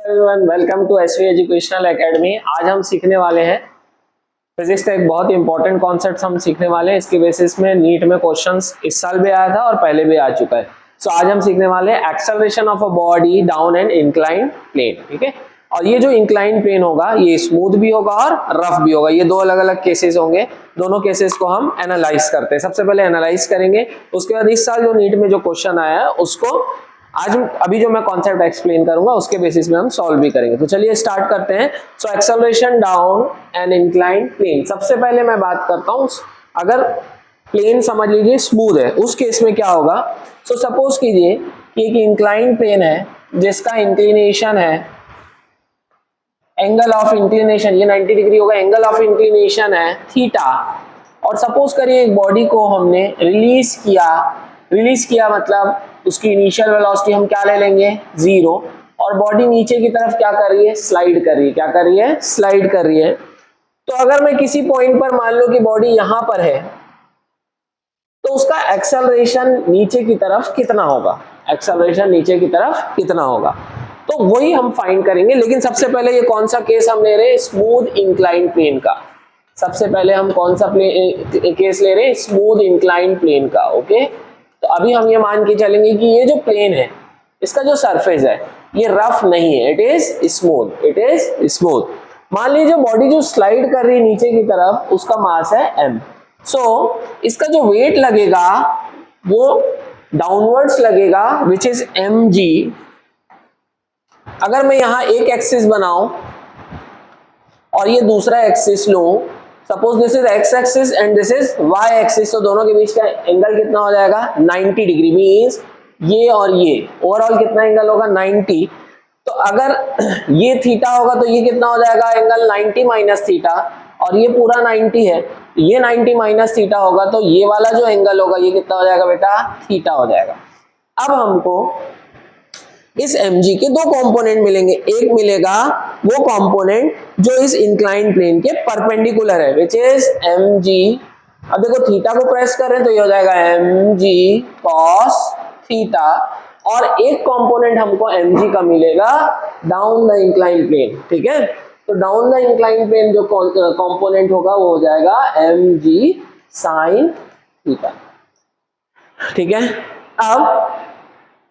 Everyone, welcome to SV educational academy. आज हम सीखने वाले हैं फिजिक्स का एक बहुत ही इंपॉर्टेंट कॉन्सेप्ट हम सीखने वाले हैं। इसके बेसिस में नीट में क्वेश्चंस इस साल भी आया था और पहले भी आ चुका है। सो आज हम सीखने वाले हैं acceleration of a body down an inclined plane. ठीक है, और ये जो इंक्लाइंड प्लेन होगा ये स्मूथ भी होगा और रफ भी होगा। ये दो अलग अलग केसेस होंगे, दोनों केसेस को हम एनालाइज करते हैं। सबसे पहले एनालाइज करेंगे, उसके बाद इस साल जो नीट में जो क्वेश्चन आया है उसको आज अभी जो मैं कॉन्सेप्ट एक्सप्लेन करूंगा उसके बेसिस में हम सॉल्व भी करेंगे। तो चलिए स्टार्ट करते हैं। So acceleration down an inclined plane. सबसे पहले मैं बात करता हूं, अगर प्लेन समझ लीजिए स्मूथ है, उस केस में क्या होगा। सो सपोज कीजिए कि एक इंक्लाइंड प्लेन है जिसका इंक्लिनेशन है, एंगल ऑफ इंक्लिनेशन ये 90 डिग्री होगा, एंगल ऑफ इंक्लिनेशन है थीटा। और सपोज करिए एक बॉडी को हमने रिलीज किया मतलब उसकी इनिशियल वेलोसिटी हम क्या ले लेंगे, 0, और बॉडी नीचे की तरफ क्या कर रही है, स्लाइड कर रही है। क्या कर रही है, स्लाइड कर रही है। तो अगर मैं किसी पॉइंट पर मान लो कि बॉडी यहां पर है, तो उसका एक्सेलरेशन नीचे की तरफ कितना होगा, एक्सेलरेशन नीचे की तरफ कितना होगा, तो वही हम फाइंड करेंगे। लेकिन सबसे पहले ये कौन सा केस हम ले रहे हैं, स्मूथ इंक्लाइंड प्लेन का। सबसे पहले हम कौन सा केस ले रहे हैं, स्मूथ इंक्लाइंड प्लेन का। ओके, तो अभी हम ये मान के चलेंगे कि ये जो प्लेन है इसका जो सरफेस है ये रफ नहीं है, it is smooth, it is smooth. मान लीजिए बॉडी जो स्लाइड कर रही है नीचे की तरफ उसका मास है m। सो इसका जो वेट लगेगा वो डाउनवर्ड्स लगेगा विच इज mg। अगर मैं यहां एक एक्सिस बनाऊं और ये दूसरा एक्सिस लूं, suppose this is x axis and this is y axis, तो दोनों के बीच का एंगल कितना हो जाएगा, 90 डिग्री। मींस ये और ये ओवरऑल कितना एंगल होगा, 90। तो अगर ये थीटा होगा तो ये कितना हो जाएगा एंगल, 90 माइनस थीटा, और ये पूरा 90 है, ये 90 माइनस थीटा होगा, तो ये वाला जो एंगल होगा ये कितना हो जाएगा बेटा, थीटा हो जाएगा। अब हमको इस mg के दो कंपोनेंट मिलेंगे। एक मिलेगा वो कंपोनेंट जो इस इंक्लाइंड प्लेन के परपेंडिकुलर है, विच इज mg। अब देखो थीटा को प्रेस कर रहे हैं तो ये हो जाएगा mg cos थीटा, और एक कंपोनेंट हमको mg का मिलेगा डाउन द इंक्लाइंड प्लेन। ठीक है, तो डाउन द इंक्लाइंड प्लेन जो कंपोनेंट होगा वो हो जाएगा mg sin थीटा। ठीक है, अब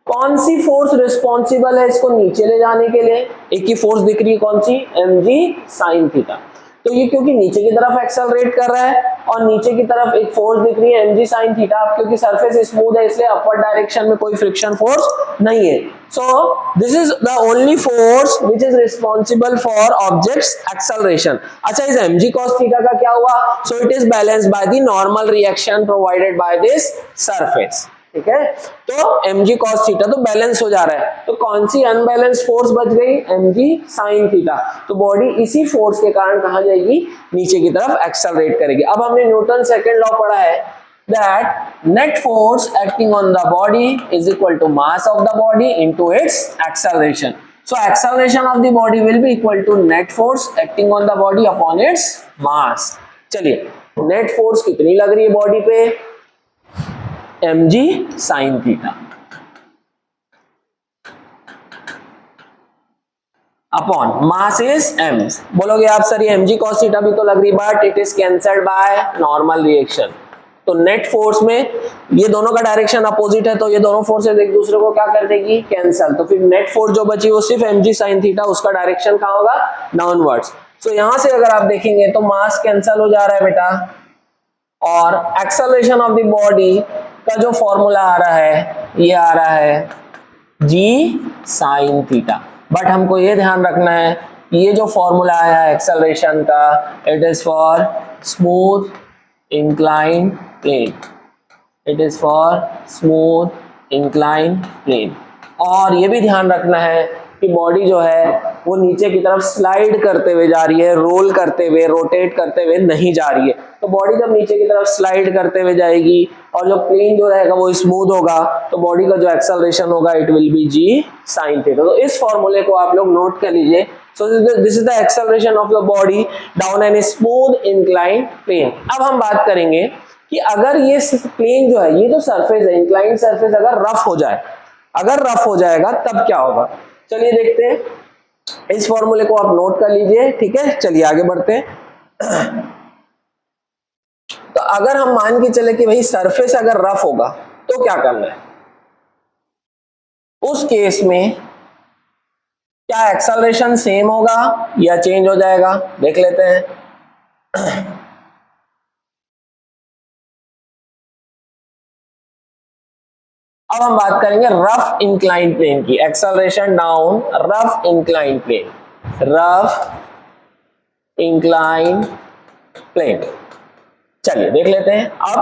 कौन सी फोर्स रिस्पॉन्सिबल है इसको नीचे ले जाने के लिए, एक ही फोर्स दिख रही है, कौन सी, mg sin थीटा। तो ये क्योंकि नीचे की तरफ एक्सेलरेट कर रहा है और नीचे की तरफ एक फोर्स दिख रही है mg sin थीटा, क्योंकि सरफेस स्मूथ है इसलिए अपवर्ड डायरेक्शन में कोई फ्रिक्शन फोर्स नहीं है। सो this is the only force which is responsible for objects acceleration. अच्छा, इस mg cos थीटा का क्या हुआ, so it is balanced by the normal reaction provided by this surface. ठीक है, तो mg cos थीटा तो बैलेंस हो जा रहा है, तो कौन सी अनबैलेंस फोर्स बच गई, mg sin थीटा। तो बॉडी इसी फोर्स के कारण कहां जाएगी, नीचे की तरफ एक्सेलरेट करेगी। अब हमने न्यूटन सेकंड लॉ पढ़ा है that net force acting on the body is equal to mass of the body into its acceleration. So acceleration of the body will be equal to net force acting on the body upon its mass. चलिए, net force कितनी लग रही है body पे, mg sin theta upon mass is m। बोलोगे आप sir ये mg cos theta भी तो लग रही, but it is cancelled by normal reaction. तो नेट फोर्स में ये दोनों का डायरेक्शन अपोजिट है, तो ये दोनों फोर्सेस एक दूसरे को क्या कर देगी, कैंसल। तो फिर नेट फोर्स जो बची वो सिर्फ mg sin थीटा, उसका डायरेक्शन कहां होगा, डाउनवर्ड्स। सो यहां से अगर आप देखेंगे तो मास कैंसल हो जा रहा है बेटा, और एक्सेलरेशन ऑफ द बॉडी का जो फॉर्मूला आ रहा है ये आ रहा है g sin थीटा। बट हमको ये ध्यान रखना है ये जो फॉर्मूला आया है एक्सेलरेशन का, it is for smooth inclined plane, it is for smooth inclined plane. और ये भी ध्यान रखना है कि बॉडी जो है वो नीचे की तरफ स्लाइड करते हुए जा रही है, रोल करते हुए, रोटेट करते हुए नहीं जा रही है। तो बॉडी जब नीचे की तरफ स्लाइड करते हुए जाएगी और जो प्लेन जो रहेगा वो स्मूथ होगा, तो बॉडी का जो एक्सेलरेशन होगा it will be g sin theta. तो इस फॉर्मूले को आप लोग नोट कर लीजिए। So this is the acceleration of the body down an smooth inclined plane. अब हम बात करेंगे कि अगर ये प्लेन जो है, ये जो सरफेस है इंक्लाइंड सरफेस, अगर रफ हो जाए, अगर रफ हो जाएगा तब क्या होगा। चलिए देखते हैं। इस फॉर्मूले को आप नोट कर लीजिए, ठीक है। चलिए आगे बढ़ते हैं। तो अगर हम मान के चले कि भाई सरफेस अगर रफ होगा तो क्या करना है, उस केस में क्या एक्सेलरेशन सेम होगा या चेंज हो जाएगा, देख लेते हैं। अब हम बात करेंगे रफ इंक्लाइन प्लेन की। Acceleration down rough incline plane, rough incline plane. चलिए देख लेते हैं। अब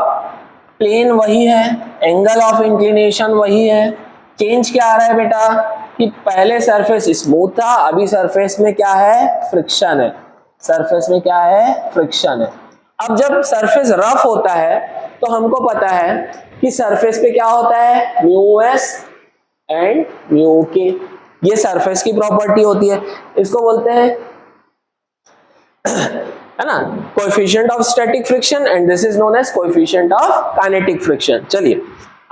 प्लेन वही है, एंगल ऑफ इंक्लिनेशन वही है, चेंज क्या आ रहा है बेटा कि पहले सरफेस स्मूथ था, अभी सरफेस में क्या है, फ्रिक्शन है। सरफेस में क्या है, फ्रिक्शन है। अब जब सरफेस रफ होता है तो हमको पता है कि सरफेस पे क्या होता है, म्यू एस एंड म्यू के, ये सरफेस की प्रॉपर्टी होती है। इसको बोलते हैं है ना, coefficient of static friction, and this is known as coefficient of kinetic friction. चलिए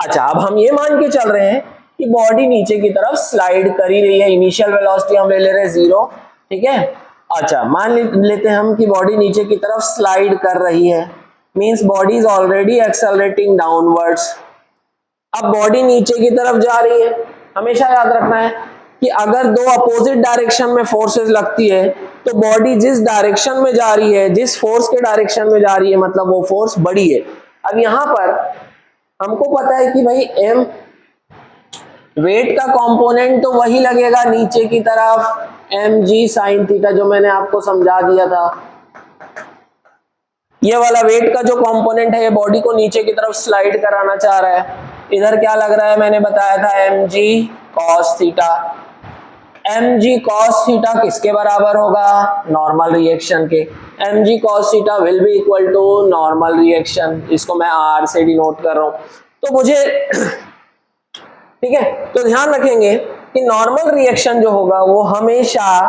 अच्छा, अब हम ये मान के चल रहे हैं कि बॉडी नीचे की तरफ स्लाइड कर ही रही है, इनिशियल वेलोसिटी हम ले रहे हैं 0, ठीक है। अच्छा मान लेते हैं हम कि बॉडी नीचे की तरफ स्लाइड कर रही है, means body is already accelerating downwards. अब बॉडी नीचे की तरफ जा रही है, हमेशा याद रखना है कि अगर दो अपोजिट डायरेक्शन में फोर्सेस लगती है तो बॉडी जिस डायरेक्शन में जा रही है, जिस फोर्स के डायरेक्शन में जा रही है, मतलब वो फोर्स बड़ी है। अब यहां पर हमको पता है कि भाई m वेट का कंपोनेंट तो वही लगेगा नीचे की तरफ, mg sin थीटा, जो मैंने आपको समझा दिया था। ये वाला वेट का जो कंपोनेंट है ये बॉडी को नीचे की तरफ स्लाइड कराना चाह रहा है। इधर क्या लग रहा है, मैंने बताया था mg cos theta. mg cos theta किसके बराबर होगा, नॉर्मल रिएक्शन के। mg cos theta will be equal to normal reaction, इसको मैं r से डिनोट कर रहा हूं। तो मुझे ठीक है, तो ध्यान रखेंगे कि नॉर्मल रिएक्शन जो होगा वो हमेशा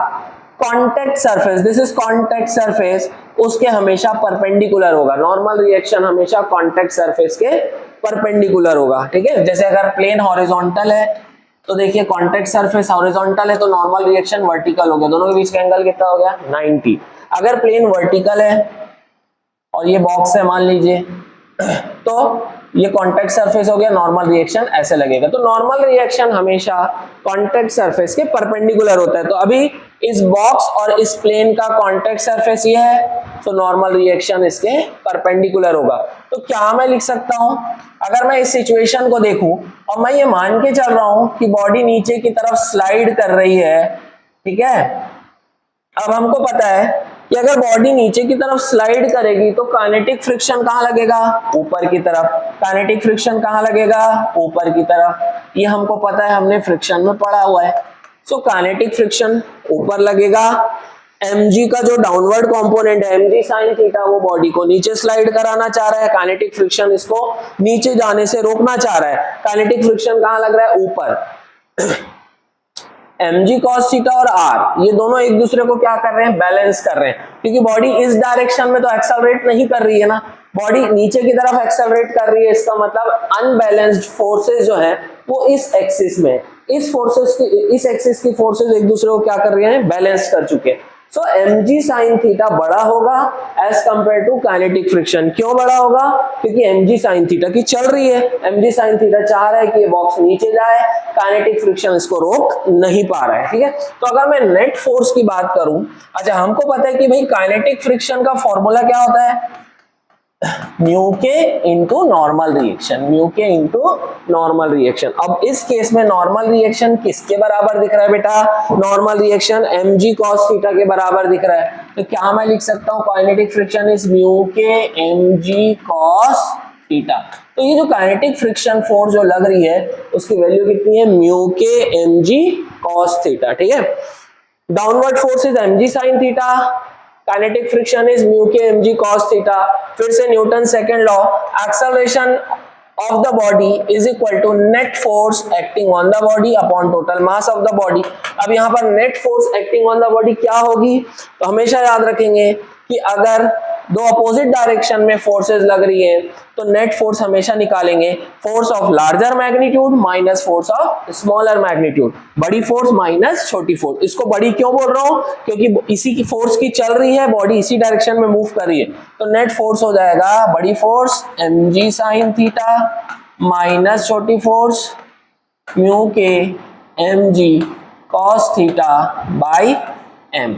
contact surface, this is contact surface, उसके हमेशा परपेंडिकुलर होगा। नॉर्मल रिएक्शन हमेशा कांटेक्ट सरफेस के परपेंडिकुलर होगा, ठीक है। जैसे अगर प्लेन हॉरिजॉन्टल है तो देखिए कांटेक्ट सरफेस हॉरिजॉन्टल है तो नॉर्मल रिएक्शन वर्टिकल हो गया, दोनों के बीच का एंगल कितना हो गया, 90। अगर प्लेन वर्टिकल है और ये बॉक्स है मान लीजिए, तो ये कांटेक्ट सरफेस हो गया, नॉर्मल रिएक्शन ऐसे लगेगा। तो नॉर्मल रिएक्शन हमेशा कांटेक्ट सरफेस के परपेंडिकुलर होता है। तो अभी इस बॉक्स और इस प्लेन का कांटेक्ट सरफेस ये है, तो नॉर्मल रिएक्शन इसके परपेंडिकुलर होगा। तो क्या मैं लिख सकता हूं, अगर मैं इस सिचुएशन को देखूं और मैं ये मान के चल रहा हूं कि बॉडी नीचे की तरफ स्लाइड कर रही है, ठीक है। अब हमको पता है कि अगर बॉडी नीचे की तरफ स्लाइड करेगी तो काइनेटिक फ्रिक्शन कहां लगेगा, ऊपर की तरफ। काइनेटिक फ्रिक्शन कहां लगेगा, ऊपर की तरफ। ये हमको पता है, हमने फ्रिक्शन में पढ़ा हुआ है। सो काइनेटिक फ्रिक्शन ऊपर लगेगा। mg का जो डाउनवर्ड कंपोनेंट है mg sin थीटा, वो बॉडी को नीचे स्लाइड कराना चाह रहा है। काइनेटिक फ्रिक्शन इसको नीचे जाने से रोकना चाह रहा है। काइनेटिक फ्रिक्शन कहां लग रहा है, ऊपर। mg cos थीटा और r ये दोनों एक दूसरे को क्या कर रहे हैं, बैलेंस कर रहे हैं, क्योंकि बॉडी इस डायरेक्शन में तो एक्सेलरेट नहीं कर रही है ना, बॉडी नीचे की तरफ एक्सेलरेट कर रही है। इसका मतलब अनबैलेंस्ड फोर्सेस जो है वो इस एक्सिस में, इस फोर्सेस की, इस एक्सिस की फोर्सेस एक दूसरे को क्या कर रही हैं, बैलेंस कर चुके हैं। सो mg sin थीटा बड़ा होगा as compare to kinetic friction. क्यों बड़ा होगा, क्योंकि mg sin थीटा की चल रही है, mg sin थीटा चाह रहा है कि ये बॉक्स नीचे जाए, काइनेटिक फ्रिक्शन इसको रोक नहीं पा रहा है, ठीक है। तो अगर मैं नेट फोर्स की बात करूं, अच्छा हमको पता है कि भाई काइनेटिक फ्रिक्शन का फॉर्मूला क्या होता है, म्यू के इंटू नॉर्मल रिएक्शन, म्यू के इंटू नॉर्मल रिएक्शन। अब इस केस में नॉर्मल रिएक्शन किसके बराबर दिख रहा है बेटा, normal reaction mg cos theta के बराबर दिख रहा है। तो क्या मैं लिख सकता हूं, kinetic friction is mu k mg cos theta. तो ये जो काइनेटिक फ्रिक्शन फोर्स जो लग रही है उसकी वैल्यू कितनी है, mu k mg cos theta, ठीक है। Downward force is mg sin theta, kinetic friction is mu k mg cos theta. फिर से Newton second law, acceleration of the body is equal to net force acting on the body upon total mass of the body. अब यहाँ पर net force acting on the body क्या होगी, तो हमेशा याद रखेंगे कि अगर दो अपोजिट डायरेक्शन में फोर्सेस लग रही है, तो नेट फोर्स हमेशा निकालेंगे force of larger magnitude minus force of smaller magnitude, बड़ी फोर्स माइनस छोटी फोर्स। इसको बड़ी क्यों बोल रहा हूं, क्योंकि इसी की फोर्स की चल रही है, बॉडी इसी डायरेक्शन में मूव कर रही है, तो नेट फोर्स हो जाएगा बड़ी force mg sin theta minus छोटी force mu k mg cos theta by m।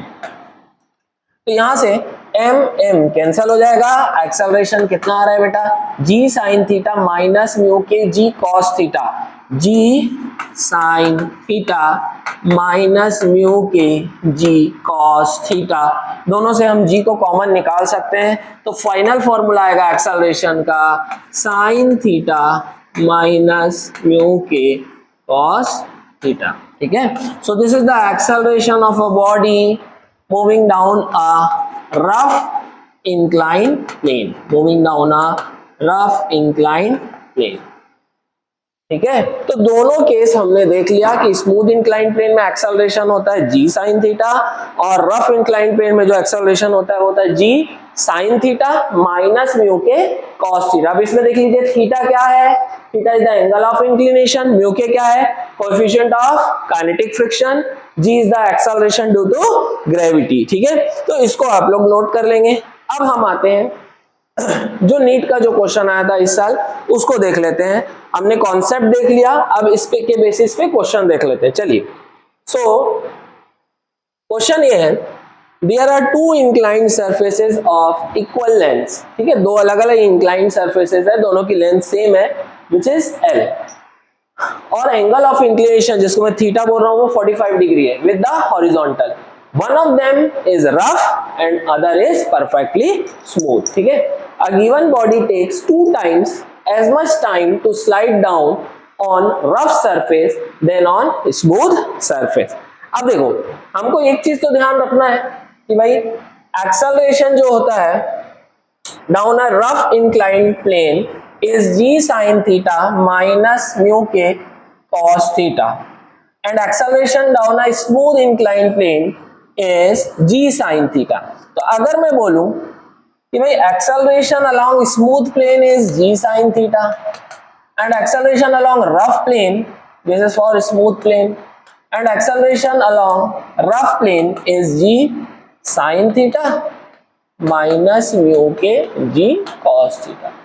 तो यहां से m m कैंसिल हो जाएगा, एक्सेलरेशन कितना आ रहा है बेटा g sin theta minus mu के g cos theta, g sin theta minus mu के g cos थीटा, दोनों से हम g को कॉमन निकाल सकते हैं, तो फाइनल फॉर्मूला आएगा एक्सेलरेशन का sin theta minus mu k cos theta. ठीक है, सो this is the acceleration of a body moving down a rough inclined plane, moving down a rough inclined plane। ठीक है, तो दोनों केस हमने देख लिया कि स्मूथ इंक्लाइंड प्लेन में एक्सेलरेशन होता है g sin थीटा, और रफ इंक्लाइंड प्लेन में जो एक्सेलरेशन होता है वो होता है g sin theta minus mu k cos theta. अब इसमें देख लीजिए थीटा क्या है, theta is the angle of inclination, mu k क्या है coefficient of kinetic friction, g is the acceleration due to gravity. ठीक है, तो इसको आप लोग नोट कर लेंगे। अब हम आते हैं जो नीट का जो क्वेश्चन आया था इस साल उसको देख लेते हैं। हमने कॉन्सेप्ट देख लिया, अब इस पे के बेसिस पे क्वेश्चन देख लेते हैं। चलिए, सो क्वेश्चन ये है, there are two inclined surfaces of equal length. ठीक है, दो अलग अलग इंक्लाइंड सरफेसेस है, दोनों की लेंथ सेम है विच इज l, और एंगल ऑफ इंक्लिनेशन जिसको मैं थीटा बोल रहा हूं वो 45 डिग्री है with the horizontal. One of them is rough and other is perfectly smooth। ठीक है, a given body takes 2 times as much time to slide down on rough surface than on smooth surface। अब देखो, हमको एक चीज तो ध्यान रखना है कि भाई एक्सेलरेशन जो होता है down a rough inclined plane is g sin theta minus mu k cos theta, and acceleration down a smooth inclined plane is g sin theta। तो अगर मैं बोलूं कि भाई acceleration along smooth plane is g sin theta and acceleration along rough plane, this is for smooth plane, and acceleration along rough plane is g sin theta minus mu k g cos theta।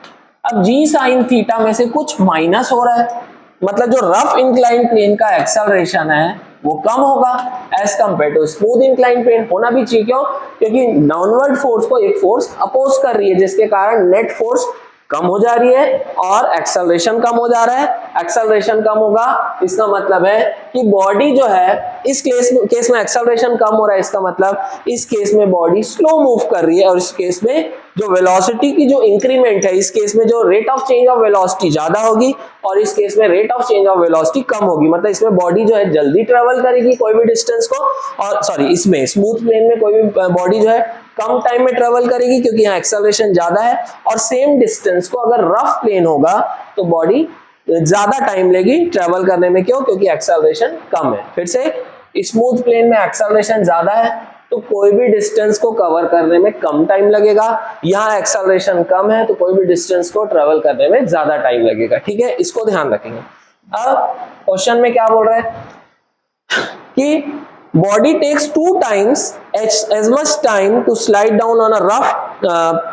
अब g sin theta में से कुछ minus हो रहा है, मतलब जो rough inclined plane का एक्सेलरेशन है वो कम होगा as compare to smooth inclined plane. होना भी चाहिए, क्यों, क्योंकि डाउनवर्ड फोर्स को एक फोर्स अपोज कर रही है जिसके कारण नेट फोर्स कम हो जा रही है और एक्सेलरेशन कम हो जा रहा है। एक्सेलरेशन कम होगा इसका मतलब है कि बॉडी जो है इस केस में एक्सेलरेशन कम हो रहा है, इसका मतलब इस केस में बॉडी स्लो मूव कर रही है, और इस केस में जो वेलोसिटी की जो इंक्रीमेंट है, इस केस में जो rate of change of velocity ज्यादा होगी और इस केस में rate of change of velocity कम होगी। मतलब इसमें बॉडी जो है जल्दी ट्रेवल करेगी कोई भी डिस्टेंस को, और सॉरी इसमें स्मूथ प्लेन में कोई भी बॉडी जो है कम टाइम में ट्रेवल करेगी क्योंकि यहाँ एक्सेलरेशन ज्यादा है, और सेम डिस्टेंस को अगर रफ प्लेन होगा तो बॉडी ज्यादा टाइम लेगी ट्रेवल करने में। क्यों, क्योंकि एक्सेलरेशन कम है। फिर से स्मूथ प्लेन में एक्सेलरेशन ज्यादा है तो कोई भी डिस्टेंस को कवर करने में कम टाइम लगेगा, यहाँ एक्सेलरेशन कम है तो कोई भी डिस्टेंस को ट्रेवल करने में ज्यादा टाइम लगेगा। ठीक है, इसको ध्यान रखेंगे। अब क्वेश्चन में क्या बोल रहा है कि body takes 2 times as much time to slide down on a rough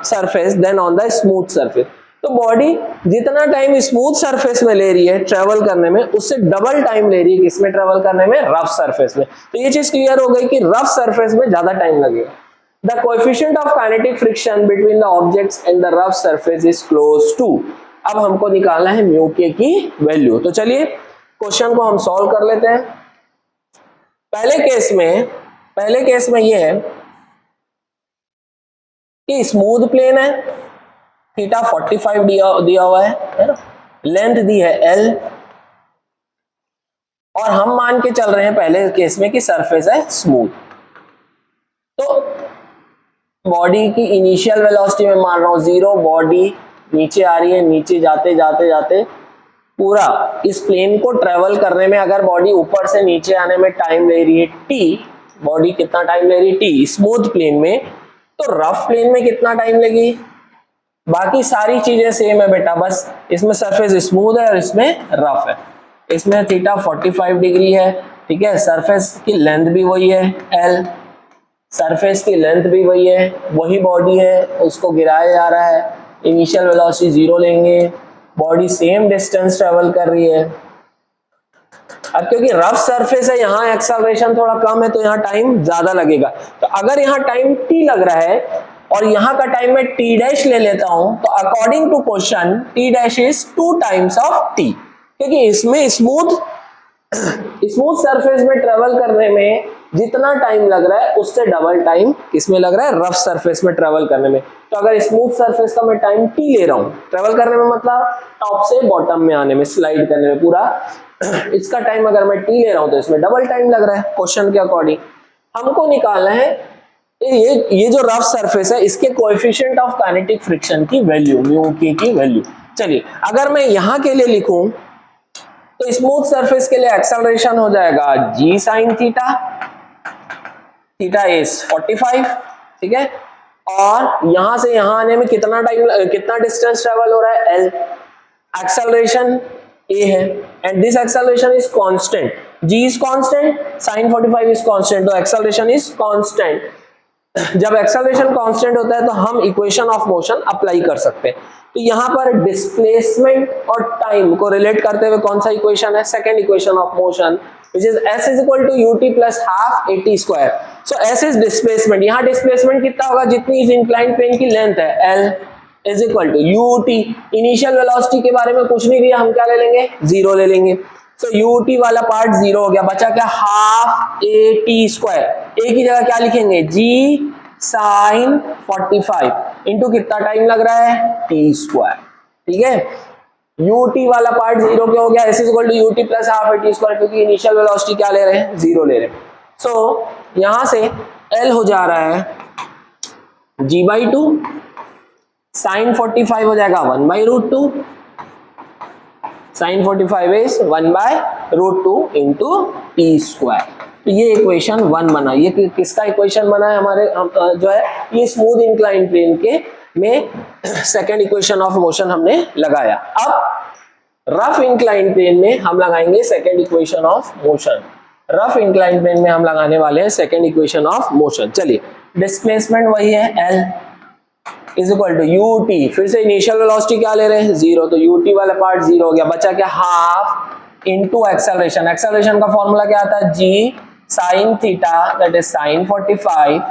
surface than on the smooth surface। तो बॉडी जितना टाइम स्मूथ सरफेस में ले रही है ट्रेवल करने में, उससे डबल टाइम ले रही है किसमें ट्रेवल करने में, रफ सरफेस में। तो ये चीज क्लियर हो गई कि रफ सरफेस में ज्यादा टाइम लगेगा। The coefficient of kinetic friction between the objects and the rough surface is close to. अब हमको निकालना है म्यू के की वैल्यू। तो चलिए क्वेश्चन को हम सॉल्व कर लेते हैं। पहले केस में ये है कि स्मूथ प्लेन है, थीटा 45 दिया हुआ है ना, लेंथ दी है l, और हम मान के चल रहे हैं पहले केस में कि सरफेस है स्मूथ। तो बॉडी की इनिशियल वेलोसिटी में मान रहा हूं 0, बॉडी नीचे आ रही है, नीचे जाते जाते जाते पूरा इस प्लेन को ट्रेवल करने में अगर बॉडी ऊपर से नीचे आने में टाइम ले रही है t, बॉडी कितना टाइम ले रही है t स्मूथ प्लेन में, तो रफ प्लेन में कितना टाइम लगी, बाकी सारी चीजें सेम है बेटा, बस इसमें सरफेस स्मूथ है और इसमें रफ है। इसमें थीटा 45 डिग्री है, ठीक है, सरफेस की लेंथ भी वही है एल, सरफेस की लेंथ भी वही है, वही बॉडी है, उसको गिराया जा रहा है, इनिशियल वेलोसिटी 0 लेंगे, बॉडी सेम डिस्टेंस ट्रेवल कर रही है। अब क्योंकि रफ सरफेस है, यहाँ एक्सेलरेशन थोड़ा कम है तो यहाँ टाइम ज्यादा लगेगा। तो अगर यहाँ टाइम t लग रहा है और यहाँ का टाइम मैं t डैश ले लेता हूं, तो according to question t dash is 2 times of t, क्योंकि इसमें स्मूथ सरफेस में ट्रेवल करने में जितना टाइम लग रहा है उससे डबल टाइम किसमें लग रहा है, रफ सरफेस में ट्रेवल करने में। तो अगर स्मूथ सरफेस का मैं टाइम t ले रहा हूं ट्रेवल करने में, मतलब टॉप से बॉटम में आने में, स्लाइड करने में पूरा, इसका टाइम अगर मैं t ले रहा हूं तो इसमें डबल टाइम लग रहा है क्वेश्चन के अकॉर्डिंग। हमको निकालना है ये जो रफ सरफेस है इसके कोएफिशिएंट ऑफ काइनेटिक फ्रिक्शन की वैल्यू, म्यू के की वैल्यू। चलिए अगर मैं यहां के लिए लिखूं तो स्मूथ सरफेस के लिए एक्सेलरेशन हो जाएगा g sin theta, theta is 45, ठीक है, और यहां से यहां आने में कितना टाइम, कितना डिस्टेंस ट्रेवल हो रहा है l, एक्सेलरेशन a है and this acceleration is constant, g is constant, sin 45 is constant, तो एक्सेलरेशन इज कांस्टेंट। जब एक्सेलरेशन कांस्टेंट होता है तो हम इक्वेशन ऑफ मोशन अप्लाई कर सकते हैं। तो यहां पर डिस्प्लेसमेंट और टाइम को रिलेट करते हुए कौन सा इक्वेशन है, second equation of motion, which is s is equal to ut plus half at square. So s is displacement, यहाँ डिस्प्लेसमेंट कितना होगा, जितनी इस इंक्लाइंड प्लेन की लेंथ है l is equal to ut, initial velocity के बारे में कुछ नहीं दिया, हम क्या ले लेंगे, 0 ले लेंगे। So ut वाला पार्ट 0 हो गया, बचा क्या, हाफ at स्क्वायर, a की जगह क्या लिखेंगे, g sin 45 इंटू कितना टाइम लग रहा है, t स्क्वायर, ठीक है। ut वाला पार्ट 0 क्या हो गया, s is equal to ut plus half at square, क्योंकि इनिशियल वेलोसिटी क्या ले रहे हैं, 0 ले रहे हैं। सो यहां से l हो जा रहा है g/2, sin 45 हो जाएगा 1/√2, sin 45 is 1/√2 into t square. तो ये इक्वेशन 1 बना। ये किसका इक्वेशन बना है, हमारे जो है ये स्मूथ इंक्लाइन प्लेन के में सेकेंड इक्वेशन ऑफ मोशन हमने लगाया। अब रफ इंक्लाइन प्लेन में हम लगाएंगे second equation of motion, rough incline plane में हम लगाने वाले हैं सेकेंड इक्वेशन ऑफ मोशन। चलिए डिस्प्लेसमेंट वही है l is equal to ut, फिर से इनिशियल वेलोसिटी क्या ले रहे हैं, 0, तो ut वाला पार्ट 0 हो गया, बचा क्या, हाफ इनटू एक्सेलरेशन, एक्सेलरेशन का फॉर्मूला क्या आता है, g sin theta that is sin 45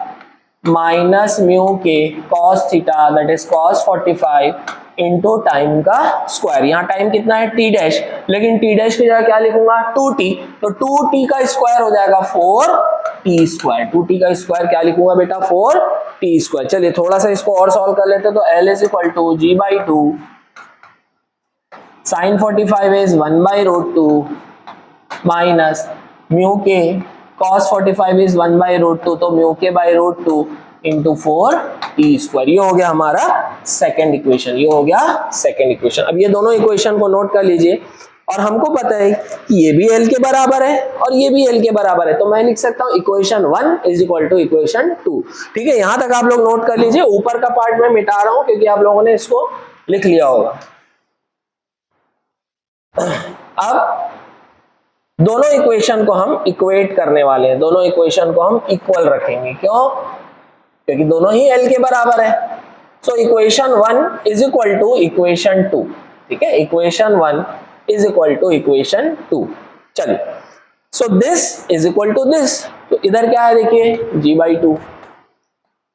minus mu k cos theta that is cos 45 into time का स्क्वायर। यहाँ टाइम कितना है, t डैश, लेकिन t डैश की जगह क्या लिखूंगा, 2t, तो 2t का स्क्वायर हो जाएगा 4t स्क्वायर, 2t का स्क्वायर क्या लिखूंगा बेटा, 4t स्क्वायर। चलिए थोड़ा सा इसको और सॉल्व कर लेते हैं, तो l is equal to g/2 sin 45 is 1/√2 minus mu k cos 45 is 1/√2, तो म्यू के /√2 इंटू 4t स्क्वायर। ये हो गया हमारा सेकेंड इक्वेशन, ये हो गया सेकेंड इक्वेशन। अब ये दोनों इक्वेशन को नोट कर लीजिए, और हमको पता है कि ये भी l के बराबर है और ये भी l के बराबर है, तो मैं लिख सकता हूं equation 1 is equal to equation 2, ठीक है। यहां तक आप लोग नोट कर लीजिए, ऊपर का पार्ट मैं मिटा रहा हूं क्योंकि आप लोगों ने इसको लिख लिया होगा। अब दोनों इक्वेशन को हम इक्वेट करने वाले हैं, दोनों इक्वेशन को हम इक्वल रखेंगे, क्यों, क्योंकि दोनों ही l के बराबर है। So equation 1 is equal to equation 2, ठीक है, equation 1 is equal to equation 2। चलिए, so this is equal to this, तो इधर क्या है देखिए, g/2,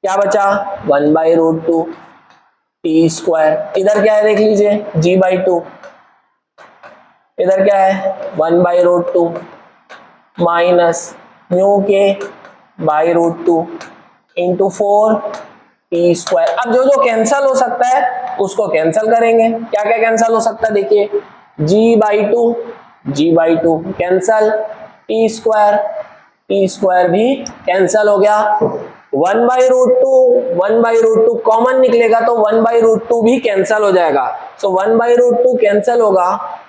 क्या बचा, 1/√2 t स्क्वायर, इधर क्या है देख लीजिए, g/2, इधर क्या है 1/√2 माइनस म्यू के /√2 इंटू 4t स्क्वायर। अब जो जो कैंसल हो सकता है उसको कैंसल करेंगे, क्या क्या कैंसल हो सकता है देखिए, g/2 कैंसल, t स्क्वायर भी कैंसल हो गया, 1/√2 कॉमन निकलेगा तो 1/√2 भी कैंसल हो जाएगा, सो 1/√2 कैंसल होगा,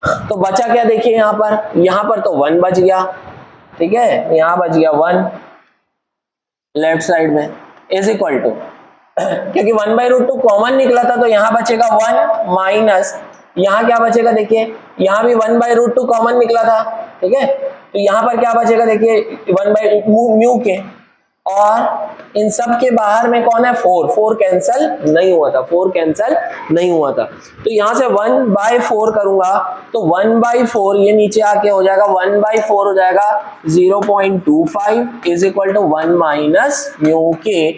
तो बचा क्या देखिए, यहां पर तो 1 बच गया, ठीक है, यहां बच गया 1, लेफ्ट साइड में इज इक्वल टू, क्योंकि 1/√2 कॉमन निकला था तो यहाँ बचेगा 1 माइनस, यहाँ क्या बचेगा देखिए, यहाँ भी 1/√2 कॉमन निकला था, ठीक है, तो यहाँ पर क्या बचेगा देखिए 1/म्यू के, और इन सब के बाहर में कौन है 4, 4 कैंसल नहीं हुआ था, 4 कैंसल नहीं हुआ था, तो यहाँ से 1/4 करूंगा तो 1/4 ये नीचे आके हो जाएगा 1/4 हो जाएगा 0.25 is equal to 1 minus mu k,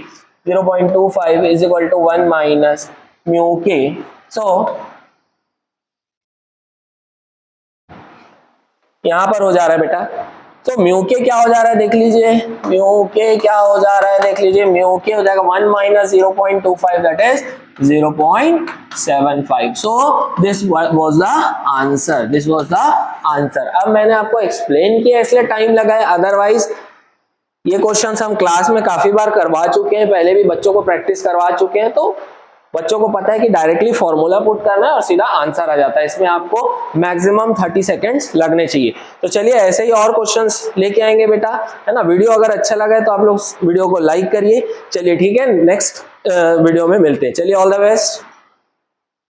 0.25 is equal to 1 minus mu k. सो यहां पर हो जा रहा है बेटा, तो म्यू के क्या हो जा रहा है देख लीजिए, म्यू के क्या हो जा रहा है देख लीजिए, म्यू के हो जाएगा 1 minus 0.25 that is 0.75। So this was the answer, this was the answer. अब मैंने आपको एक्सप्लेन किया इसलिए टाइम लगा है, अदरवाइज ये क्वेश्चंस हम क्लास में काफी बार करवा चुके हैं, पहले भी बच्चों को प्रैक्टिस करवा चुके हैं, तो बच्चों को पता है कि डायरेक्टली फॉर्मूला पुट करना है और सीधा आंसर आ जाता है, इसमें आपको मैक्सिमम 30 सेकेंड्स लगने चाहिए। तो चलिए ऐसे ही और क्वेश्चंस लेके आएंगे बेटा, है ना। वीडियो अगर अच्छा लगा है तो आप लोग वीडियो को लाइक करिए। चलिए ठीक है, नेक्स्ट वीडियो में मिलते हैं। चलिए ऑल द बेस्ट।